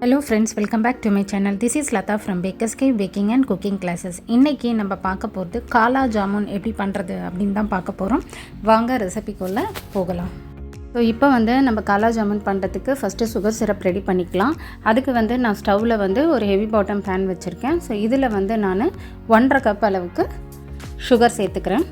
Hello friends, welcome back to my channel. This is Lata from Baker's Cave Baking and Cooking Classes. இன்னைக்கு நம்ம பார்க்க போகிறது காலா ஜாமுன் எப்படி பண்ணுறது அப்படின்னு தான் பார்க்க போகிறோம். வாங்க ரெசிபிக்குள்ளே போகலாம். ஸோ இப்போ நம்ம காலா ஜாமுன் பண்ணுறதுக்கு ஃபஸ்ட்டு சுகர் சிரப் ரெடி பண்ணிக்கலாம். அதுக்கு நான் ஸ்டவ்வில் ஒரு ஹெவி பாட்டம் பேன் வச்சுருக்கேன். ஸோ இதில் நான் 1.5 கப் அளவுக்கு சுகர் சேர்த்துக்கிறேன்.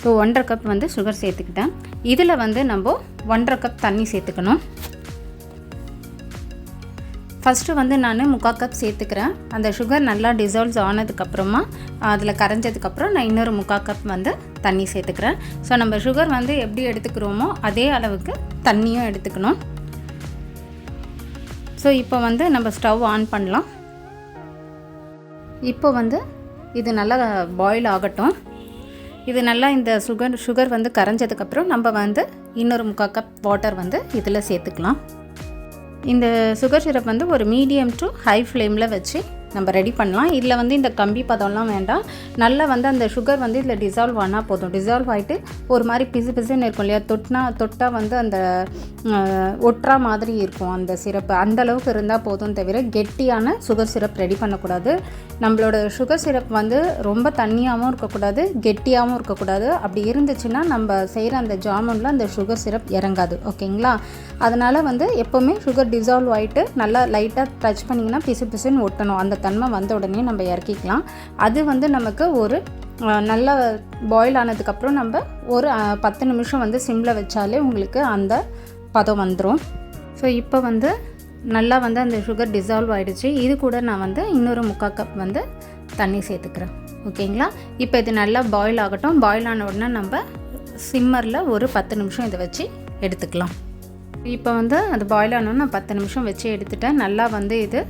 ஸோ 1.5 கப் சுகர் சேர்த்துக்கிட்டேன். இதில் நம்ம 1.5 கப் தண்ணி சேர்த்துக்கணும். ஃபஸ்ட்டு நான் 3/4 கப் சேர்த்துக்கிறேன். அந்த சுகர் நல்லா டிசால்வ்ஸ் ஆனதுக்கப்புறமா அதில் கரைஞ்சதுக்கப்புறம் நான் இன்னொரு 3/4 கப் தண்ணி சேர்த்துக்கிறேன். ஸோ நம்ம சுகர் எப்படி எடுத்துக்கிறோமோ அதே அளவுக்கு தண்ணியும் எடுத்துக்கணும். ஸோ இப்போ நம்ம ஸ்டவ் ஆன் பண்ணலாம். இப்போ இது நல்லா பாயில் ஆகட்டும். இது நல்லா இந்த சுகர் கரைஞ்சதுக்கப்புறம் நம்ம இன்னொரு 3/4 கப் வாட்டர் இதில் சேர்த்துக்கலாம். இந்த சுகர் சிரப் ஒரு மீடியம் டு ஹை ஃப்ளேமில் வச்சு நம்ம ரெடி பண்ணலாம். இதில் இந்த கம்பி பதம்லாம் வேண்டாம். நல்லா அந்த சுகர் இதில் டிசால்வ் ஆனால் போதும். டிசால்வ் ஆகிட்டு ஒரு மாதிரி பிசுன்னு இருக்கும் இல்லையா, தொட்டால் அந்த ஒட்டுறா மாதிரி இருக்கும் அந்த சிரப்பு. அந்தளவுக்கு இருந்தால் போதும், தவிர கெட்டியான சுகர் சிரப் ரெடி பண்ணக்கூடாது. நம்மளோட சுகர் சிரப் ரொம்ப தண்ணியாகவும் இருக்கக்கூடாது, கெட்டியாகவும் இருக்கக்கூடாது. அப்படி இருந்துச்சுன்னா நம்ம செய்கிற அந்த ஜாமுனில் அந்த சுகர் சிரப் இறங்காது. ஓகேங்களா? அதனால் எப்போவுமே சுகர் டிசால்வ் ஆகிட்டு நல்லா லைட்டாக டச் பண்ணிங்கன்னா பிசுன்னு ஒட்டணும். அந்த தன்மை வந்த உடனே நம்ம இறக்கிக்கலாம். அது நமக்கு ஒரு நல்லா பாயில் ஆனதுக்கப்புறம் நம்ம ஒரு 10 நிமிஷம் சிம்மில் வச்சாலே உங்களுக்கு அந்த பதம் வந்துடும். ஸோ இப்போ நல்லா அந்த சுகர் டிசால்வ் ஆகிடுச்சு. இது கூட நான் இன்னொரு 3/4 கப் தண்ணி சேர்த்துக்கிறேன். ஓகேங்களா? இப்போ இது நல்லா பாயில் ஆகட்டும். பாயில் ஆன உடனே நம்ம சிம்மரில் ஒரு 10 நிமிஷம் இதை வச்சு எடுத்துக்கலாம். இப்போ அது பாயில் ஆனோன்னு நான் 10 நிமிஷம் வச்சு எடுத்துட்டேன். நல்லா இது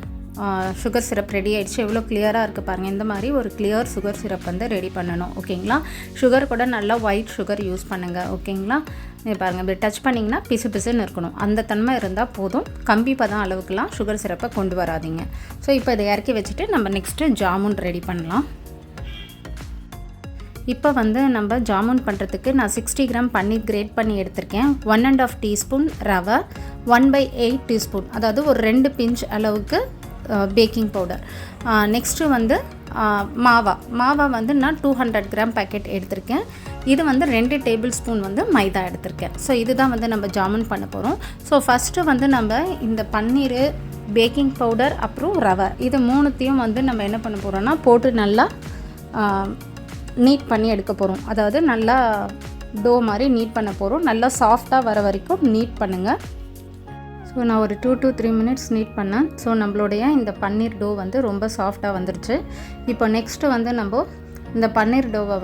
சுகர் சிரப் ரெடி ஆகிடுச்சு. எவ்வளோ கிளியராக இருக்குது பாருங்கள். இந்த மாதிரி ஒரு கிளியர் சுகர் சிரப் ரெடி பண்ணணும். ஓகேங்களா? சுகர் கூட நல்லா ஒயிட் சுகர் யூஸ் பண்ணுங்கள். ஓகேங்களா? பாருங்கள், இப்படி டச் பண்ணிங்கன்னா பிசுன்னு இருக்கணும். அந்த தன்மை இருந்தால் போதும். கம்பி பதம் அளவுக்குலாம் சுகர் சிரப்பை கொண்டு வராதிங்க. ஸோ இப்போ இதை இறக்கி வச்சுட்டு நம்ம நெக்ஸ்ட்டு ஜாமுன் ரெடி பண்ணலாம். இப்போ நம்ம ஜாமுன் பண்ணுறதுக்கு நான் 60 கிராம் பன்னீர் கிரேட் பண்ணி எடுத்திருக்கேன். 1.5 டீஸ்பூன் ரவை, 1/8 டீஸ்பூன், அதாவது ஒரு 2 பிஞ்ச் அளவுக்கு பேக்கிங் பவுடர். நெக்ஸ்ட்டு மாவா நான் 200 கிராம் பேக்கெட் எடுத்திருக்கேன். இது 2 டேபிள் ஸ்பூன் மைதா எடுத்திருக்கேன். ஸோ இதுதான் நம்ம ஜாமுன் பண்ண போகிறோம். ஸோ ஃபஸ்ட்டு நம்ம இந்த பன்னீர், பேக்கிங் பவுடர், அப்புறம் ரவை, இது மூணுத்தையும் நம்ம என்ன பண்ண போகிறோன்னா போட்டு நல்லா நீட் பண்ணி எடுக்க போகிறோம். அதாவது நல்லா டோ மாதிரி நீட் பண்ண போகிறோம். நல்லா சாஃப்டாக வர வரைக்கும் நீட் பண்ணுங்கள். ஸோ நான் ஒரு 2 to 3 மினிட்ஸ் நீட் பண்ணேன். ஸோ நம்மளுடைய இந்த பன்னீர் டோ ரொம்ப சாஃப்டாக வந்துருச்சு. இப்போ நெக்ஸ்ட்டு நம்ம இந்த பன்னீர் டோவை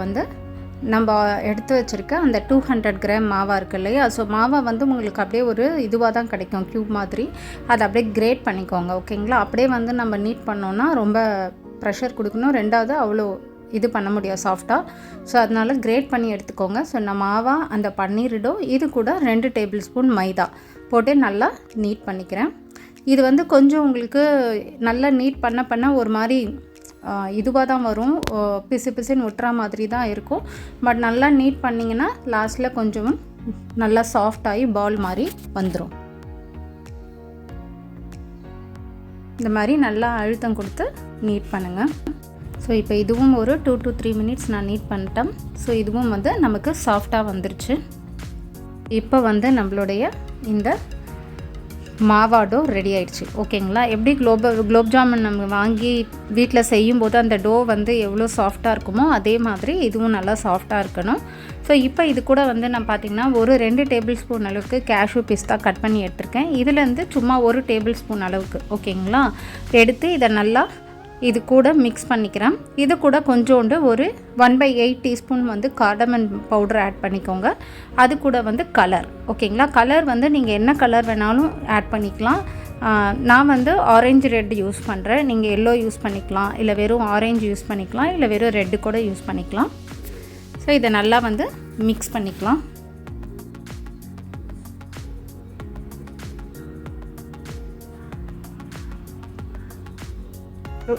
நம்ம எடுத்து வச்சுருக்க அந்த 200 கிராம் மாவா இருக்குது இல்லையா, ஸோ மாவா உங்களுக்கு அப்படியே ஒரு இதுவாக தான் கிடைக்கும், க்யூப் மாதிரி. அதை அப்படியே கிரேட் பண்ணிக்கோங்க. ஓகேங்களா? அப்படியே நம்ம நீட் பண்ணோன்னா ரொம்ப ப்ரெஷர் கொடுக்கணும். ரெண்டாவது அவ்வளோ இது பண்ண முடியாது சாஃப்டாக. ஸோ அதனால் கிரேட் பண்ணி எடுத்துக்கோங்க. ஸோ நான் மாவா, அந்த பன்னீரிடோ, இது கூட 2 டேபிள் ஸ்பூன் மைதா போட்டு நல்லா நீட் பண்ணிக்கிறேன். இது கொஞ்சம் உங்களுக்கு நல்லா நீட் பண்ண ஒரு மாதிரி இதுவாக தான் வரும். பிசுன்னு ஒட்டுற மாதிரி தான் இருக்கும். பட் நல்லா நீட் பண்ணிங்கன்னா லாஸ்ட்டில் கொஞ்சம் நல்லா சாஃப்டாகி பால் மாதிரி வந்துடும். இந்த மாதிரி நல்லா அழுத்தம் கொடுத்து நீட் பண்ணுங்கள். ஸோ இப்போ இதுவும் ஒரு 2 to 3 மினிட்ஸ் நான் நீட் பண்ணிட்டேன். ஸோ இதுவும் நமக்கு சாஃப்டாக வந்துருச்சு. இப்போ நம்மளுடைய இந்த மாவாடோ ரெடி ஆயிடுச்சு. ஓகேங்களா? எப்படி குலோப் ஜாமுன் நம்ம வாங்கி வீட்டில் செய்யும்போது அந்த டோ எவ்வளோ சாஃப்டாக இருக்குமோ அதே மாதிரி இதுவும் நல்லா சாஃப்டாக இருக்கணும். ஸோ இப்போ இது கூட நான் பார்த்திங்கன்னா ஒரு 2 டேபிள் ஸ்பூன் அளவுக்கு கேஷ்யூ பிஸ்தா கட் பண்ணி எடுத்திருக்கேன். இதுலேருந்து சும்மா 1 டேபிள் ஸ்பூன் அளவுக்கு, ஓகேங்களா, எடுத்து இதை நல்லா இது கூட மிக்ஸ் பண்ணிக்கிறேன். இது கூட கொஞ்சோண்டு ஒரு 1/8 டீஸ்பூன் கார்டமன் பவுடர் ஆட் பண்ணிக்கோங்க. அது கூட கலர். ஓகேங்களா? கலர் நீங்கள் என்ன கலர் வேணாலும் ஆட் பண்ணிக்கலாம். நான் ஆரஞ்சு ரெட் யூஸ் பண்ணுறேன். நீங்கள் எல்லோ யூஸ் பண்ணிக்கலாம், இல்லை வெறும் ஆரஞ்சு யூஸ் பண்ணிக்கலாம், இல்லை வெறும் ரெட்டு கூட யூஸ் பண்ணிக்கலாம். ஸோ இதை நல்லா மிக்ஸ் பண்ணிக்கலாம்.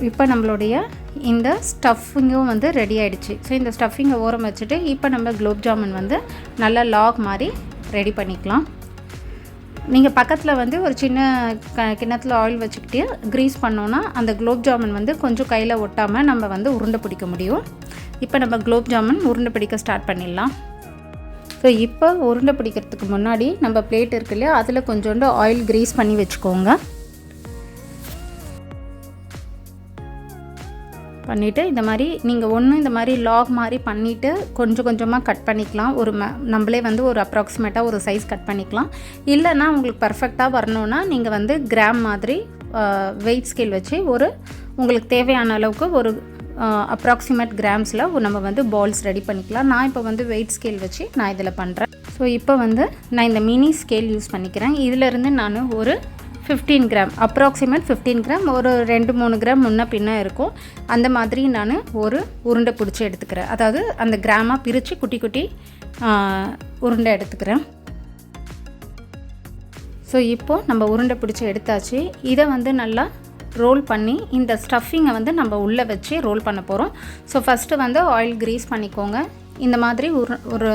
இப்போ நம்மளுடைய இந்த ஸ்டஃபிங்கும் ரெடி ஆகிடுச்சு. ஸோ இந்த ஸ்டஃபிங்கை ஓரம் வச்சுட்டு இப்போ நம்ம குலோப் ஜாமுன் நல்லா லாக் மாதிரி ரெடி பண்ணிக்கலாம். நீங்கள் பக்கத்தில் வந்து ஒரு சின்ன கிண்ணத்தில் ஆயில் வச்சுக்கிட்டு க்ரீஸ் பண்ணோன்னா அந்த குலோப் ஜாமுன் வந்து கொஞ்சம் கையில் ஒட்டாமல் நம்ம வந்து உருண்டை பிடிக்க முடியும். இப்போ நம்ம குலோப் ஜாமுன் உருண்டை பிடிக்க ஸ்டார்ட் பண்ணிடலாம். ஸோ இப்போ உருண்டை பிடிக்கிறதுக்கு முன்னாடி நம்ம பிளேட் இருக்கு இல்லையா, அதில் கொஞ்சோண்டு ஆயில் க்ரீஸ் பண்ணி வச்சுக்கோங்க. பண்ணிவிட்டு இந்த மாதிரி நீங்கள் இந்த மாதிரி லாக் மாதிரி பண்ணிவிட்டு கொஞ்சம் கொஞ்சமாக கட் பண்ணிக்கலாம். நம்மளே வந்து ஒரு அப்ராக்சிமேட்டாக ஒரு சைஸ் கட் பண்ணிக்கலாம். இல்லைன்னா உங்களுக்கு பர்ஃபெக்டாக வரணுன்னா நீங்கள் வந்து கிராம் மாதிரி வெயிட் ஸ்கேல் வச்சு உங்களுக்கு தேவையான அளவுக்கு ஒரு அப்ராக்சிமேட் கிராம்ஸில் நம்ம வந்து பால்ஸ் ரெடி பண்ணிக்கலாம். நான் இப்போ வந்து வெயிட் ஸ்கேல் வச்சு நான் இதில் பண்ணுறேன். ஸோ இப்போ வந்து நான் இந்த மினி ஸ்கேல் யூஸ் பண்ணிக்கிறேன். இதிலேருந்து நான் ஒரு 15 கிராம் அப்ராக்சிமேட் 15 கிராம் ஒரு 2-3 கிராம் முன்ன பின்ன இருக்கும். அந்த மாதிரி நான் ஒரு உருண்டை பிடிச்சி எடுத்துக்கிறேன். அதாவது அந்த கிராமாக பிரித்து குட்டி குட்டி உருண்டை எடுத்துக்கிறேன். ஸோ இப்போது நம்ம உருண்டை பிடிச்சி எடுத்தாச்சு. இதை வந்து நல்லா ரோல் பண்ணி இந்த ஸ்டஃபிங்கை வந்து நம்ம உள்ளே வச்சு ரோல் பண்ண போகிறோம். ஸோ ஃபஸ்ட்டு வந்து ஆயில் க்ரீஸ் பண்ணிக்கோங்க. இந்த மாதிரி ஒரு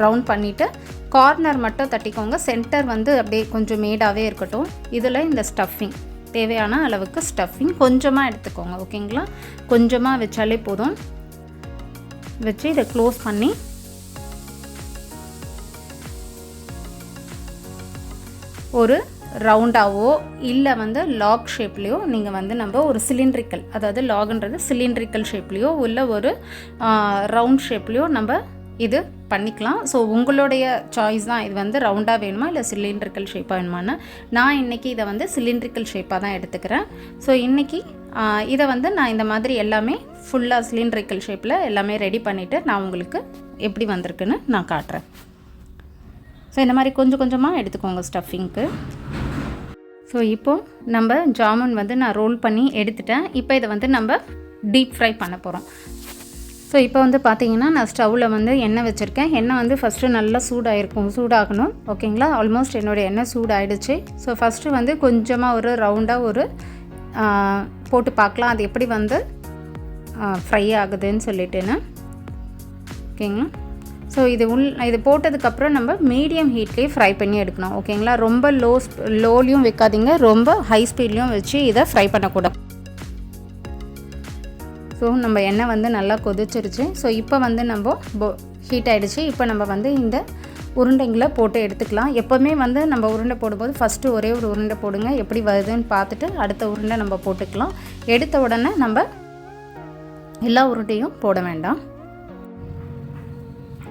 ரவுண்ட் பண்ணிவிட்டு கார்னர் மட்டும் தட்டிக்கோங்க. சென்டர் வந்து அப்படியே கொஞ்சம் மேடாகவே இருக்கட்டும். இதில் இந்த ஸ்டஃபிங் தேவையான அளவுக்கு ஸ்டஃபிங் கொஞ்சமாக எடுத்துக்கோங்க. ஓகேங்களா, கொஞ்சமாக வச்சாலே போதும். வச்சு இதை க்ளோஸ் பண்ணி ஒரு ரவுண்டாவோ இல்லை வந்து லாக் ஷேப்லேயோ நீங்கள் வந்து நம்ம ஒரு சிலிண்ட்ரிக்கல், அதாவது லாக்ன்றது சிலிண்ட்ரிக்கல் ஷேப்லேயோ இல்லை ஒரு ரவுண்ட் ஷேப்லேயோ நம்ம இது பண்ணிக்கலாம். ஸோ உங்களுடைய சாய்ஸ் தான். இது வந்து ரவுண்டாக வேணுமா இல்லை சிலிண்ட்ரிக்கல் ஷேப்பாக வேணுமான்னு. நான் இன்றைக்கி இதை வந்து சிலிண்ட்ரிக்கல் ஷேப்பாக தான் எடுத்துக்கிறேன். ஸோ இன்றைக்கி இதை வந்து நான் இந்த மாதிரி எல்லாமே ஃபுல்லாக சிலிண்ட்ரிக்கல் ஷேப்பில் எல்லாமே ரெடி பண்ணிவிட்டு நான் உங்களுக்கு எப்படி வந்திருக்குன்னு நான் காட்டுறேன். ஸோ இந்த மாதிரி கொஞ்சம் கொஞ்சமாக எடுத்துக்கோங்க ஸ்டஃபிங்க்கு. ஸோ இப்போது நம்ம ஜாமுன் வந்து நான் ரோல் பண்ணி எடுத்துட்டேன். இப்போ இதை வந்து நம்ம டீப் ஃப்ரை பண்ண போகிறோம். ஸோ இப்போ வந்து பார்த்திங்கன்னா நான் ஸ்டவ்வில் வந்து எண்ணெய் வச்சுருக்கேன். எண்ணெய் வந்து ஃபஸ்ட்டு நல்லா சூடாகணும். ஓகேங்களா, ஆல்மோஸ்ட் என்னோடய எண்ணெய் சூடாகிடுச்சு. ஸோ ஃபஸ்ட்டு வந்து கொஞ்சமாக ஒரு ரவுண்டாக போட்டு பார்க்கலாம் அது எப்படி வந்து ஃப்ரை ஆகுதுன்னு சொல்லிட்டுன்னு. ஓகேங்களா, ஸோ இது போட்டதுக்கப்புறம் நம்ம மீடியம் ஹீட்லேயே ஃப்ரை பண்ணி எடுக்கணும். ஓகேங்களா, ரொம்ப லோலையும் வைக்காதீங்க, ரொம்ப ஹை ஸ்பீட்லேயும் வச்சு இதை ஃப்ரை பண்ணக்கூடாது. ஸோ நம்ம எண்ணெய் வந்து நல்லா கொதிச்சிருச்சு. ஸோ இப்போ வந்து நம்ம ஹீட் ஆகிடுச்சு. இப்போ நம்ம வந்து இந்த உருண்டைங்களை போட்டு எடுத்துக்கலாம். எப்போவுமே வந்து நம்ம உருண்டை போடும்போது ஃபஸ்ட்டு ஒரே ஒரு உருண்டை போடுங்க. எப்படி வருதுன்னு பார்த்துட்டு அடுத்த உருண்டை நம்ம போட்டுக்கலாம். எடுத்த உடனே நம்ம எல்லா உருண்டையும் போட வேண்டாம்.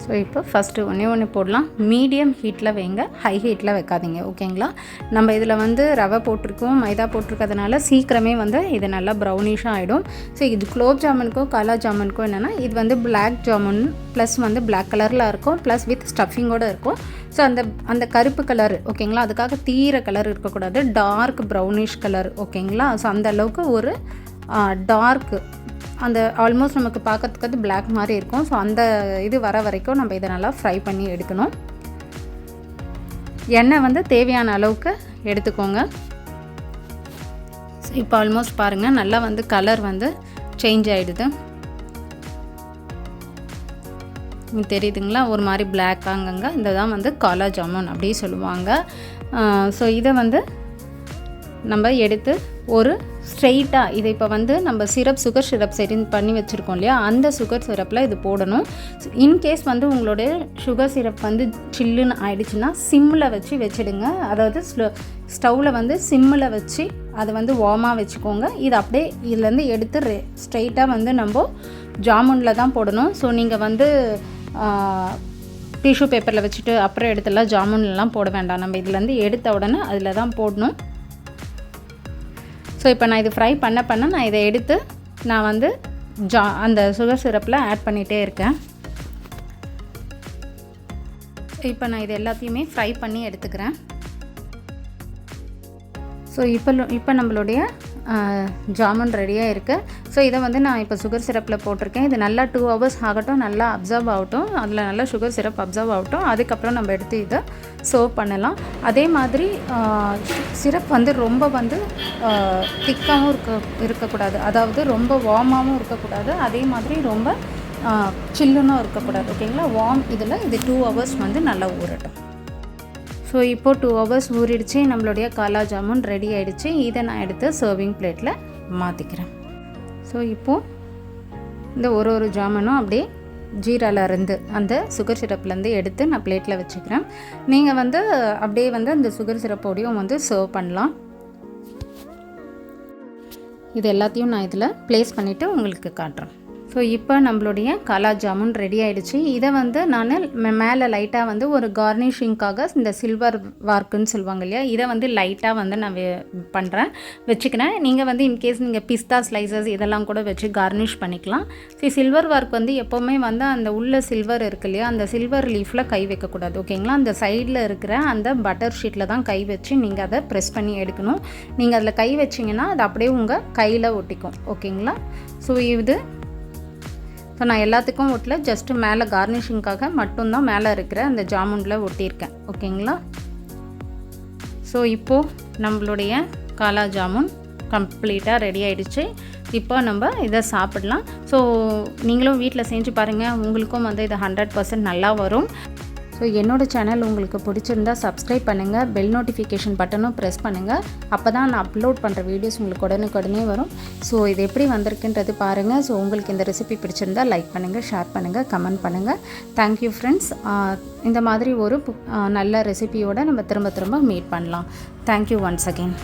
ஸோ இப்போ ஃபஸ்ட்டு ஒன்று போடலாம். மீடியம் ஹீட்டில் வைங்க, ஹை ஹீட்டில் வைக்காதீங்க. ஓகேங்களா, நம்ம இதில் வந்து ரவை போட்டிருக்கோம், மைதா போட்டிருக்கிறதுனால சீக்கிரமே வந்து இது நல்லா ப்ரௌனிஷாக ஆகிடும். ஸோ இது குலோப் ஜாமுனுக்கும் காலா ஜாமுனுக்கும் என்னென்னா இது வந்து பிளாக் ஜாமுன் ப்ளஸ் வந்து பிளாக் கலரில் இருக்கும், ப்ளஸ் வித் ஸ்டஃபிங்கோடு இருக்கும். ஸோ அந்த கருப்பு கலர் ஓகேங்களா, அதுக்காக தீர கலர் இருக்கக்கூடாது, டார்க் ப்ரௌனிஷ் கலர். ஓகேங்களா, ஸோ அந்த அளவுக்கு ஒரு டார்க்கு அந்த ஆல்மோஸ்ட் நமக்கு பார்க்கறதுக்கு அது பிளாக் மாதிரி இருக்கும். ஸோ அந்த இது வர வரைக்கும் நம்ம இதை நல்லா ஃப்ரை பண்ணி எடுக்கணும். எண்ணெய் வந்து தேவையான அளவுக்கு எடுத்துக்கோங்க. ஸோ இப்போ ஆல்மோஸ்ட் பாருங்கள் நல்லா வந்து கலர் வந்து சேஞ்ச் ஆகிடுது. தெரியுதுங்களா, ஒரு மாதிரி பிளாக் அங்கங்கே. இந்த தான் வந்து காலா ஜாமுன் அப்படி சொல்லுவாங்க. ஸோ இதை வந்து நம்ம எடுத்து ஒரு ஸ்ட்ரெயிட்டாக இதை இப்போ வந்து நம்ம சுகர் சிரப் சரி பண்ணி வச்சுருக்கோம் இல்லையா, அந்த சுகர் சிரப்பில் இது போடணும். இன்கேஸ் வந்து உங்களுடைய சுகர் சிரப் வந்து சில்லுன்னு ஆயிடுச்சுன்னா சிம்மில் வச்சுடுங்க. அதாவது ஸ்டவ்வில் வந்து சிம்மில் வச்சு அதை வந்து வார்மாக வச்சுக்கோங்க. இது அப்படியே இதுலேருந்து எடுத்து ஸ்ட்ரெயிட்டாக வந்து நம்ம ஜாமுனில் தான் போடணும். ஸோ நீங்கள் வந்து டிஷ்யூ பேப்பரில் வச்சுட்டு அப்புறம் எடுத்துலாம் ஜாமுன்லாம் போட வேண்டாம். நம்ம இதுலேருந்து எடுத்த உடனே அதில் தான் போடணும். ஸோ இப்போ நான் இது ஃப்ரை பண்ண நான் இதை எடுத்து நான் வந்து அந்த சுகர் சிரப்பில் ஆட் பண்ணிகிட்டே இருக்கேன். இப்போ நான் இது எல்லாத்தையுமே ஃப்ரை பண்ணி எடுத்துக்கிறேன். ஸோ இப்போ நம்மளுடைய ஜாமுன் ரெடியாக இருக்குது. ஸோ இதை வந்து நான் இப்போ சுகர் சிரப்பில் போட்டிருக்கேன். இது நல்லா 2 hours ஆகட்டும், நல்லா அப்சர்வ் ஆகட்டும், அதில் நல்லா சுகர் சிரப் அப்சர்வ் ஆகட்டும். அதுக்கப்புறம் நம்ம எடுத்து இதை சர்வ் பண்ணலாம். அதே மாதிரி சிரப் வந்து ரொம்ப வந்து திக்காகவும் இருக்கக்கூடாது, அதாவது ரொம்ப வார்மாகவும் இருக்கக்கூடாது, அதே மாதிரி ரொம்ப சில்லுன்னும் இருக்கக்கூடாது. ஓகேங்களா, வார்ம் இதில் இது 2 hours வந்து நல்லா ஊறட்டும். ஸோ இப்போது 2 ஹவர்ஸ் ஊறிடுச்சு. நம்மளுடைய காலா ஜாமுன் ரெடி ஆகிடுச்சு. இதை நான் எடுத்து சர்விங் பிளேட்டில் மாற்றிக்கிறேன். ஸோ இப்போது இந்த ஒரு ஜாமுனும் அப்படியே ஜீராலேருந்து அந்த சுகர் சிரப்லேருந்து எடுத்து நான் பிளேட்டில் வச்சுக்கிறேன். நீங்கள் வந்து அப்படியே வந்து அந்த சுகர் சிரப்போடையும் வந்து சர்வ் பண்ணலாம். இது எல்லாத்தையும் நான் இதில் ப்ளேஸ் பண்ணிவிட்டு உங்களுக்கு காட்டுறேன். ஸோ இப்போ நம்மளுடைய காலா ஜாமுன் ரெடி ஆகிடுச்சு. இதை வந்து நான் மேலே லைட்டாக வந்து ஒரு கார்னிஷிங்காக இந்த சில்வர் வார்க்குன்னு சொல்லுவாங்க இல்லையா, இதை வந்து லைட்டாக வந்து நான் வச்சுக்கிறேன். நீங்கள் வந்து இன்கேஸ் நீங்கள் பிஸ்தா ஸ்லைசஸ் இதெல்லாம் கூட வச்சு கார்னிஷ் பண்ணிக்கலாம். ஸோ சில்வர் வார்க் வந்து எப்போவுமே வந்து அந்த உள்ள சில்வர் இருக்கு இல்லையா, அந்த சில்வர் லீஃபில் கை வைக்கக்கூடாது. ஓகேங்களா, அந்த சைடில் இருக்கிற அந்த பட்டர் ஷீட்டில் தான் கை வச்சு நீங்கள் அதை ப்ரெஸ் பண்ணி எடுக்கணும். நீங்கள் அதில் கை வச்சிங்கன்னா அது அப்படியே உங்கள் கையில் ஒட்டிக்கும். ஓகேங்களா, ஸோ இது ஸோ நான் எல்லாத்துக்கும் ஒட்டல, ஜஸ்ட்டு மேலே கார்னிஷிங்காக மட்டும்தான் மேலே இருக்கிற அந்த ஜாமுனில் ஒட்டியிருக்கேன். ஓகேங்களா, ஸோ இப்போது நம்மளுடைய காலா ஜாமுன் கம்ப்ளீட்டாக ரெடி ஆகிடுச்சு. இப்போ நம்ம இதை சாப்பிடலாம். ஸோ நீங்களும் வீட்டில் செஞ்சு பாருங்கள், உங்களுக்கும் வந்து இது 100% நல்லா வரும். ஸோ என்னோடய சேனல் உங்களுக்கு பிடிச்சிருந்தா சப்ஸ்கிரைப் பண்ணுங்கள், பெல் நோட்டிஃபிகேஷன் பட்டனும் ப்ரெஸ் பண்ணுங்கள். அப்போ தான் நான் அப்லோட் பண்ணுற வீடியோஸ் உங்களுக்கு உடனுக்குடனே வரும். ஸோ இது எப்படி வந்திருக்குன்றது பாருங்கள். ஸோ உங்களுக்கு இந்த ரெசிபி பிடிச்சிருந்தா லைக் பண்ணுங்கள், ஷேர் பண்ணுங்கள், கமெண்ட் பண்ணுங்கள். Thank you friends. இந்த மாதிரி ஒரு நல்ல ரெசிபியோடு நம்ம திரும்ப மீட் பண்ணலாம். Thank you once again.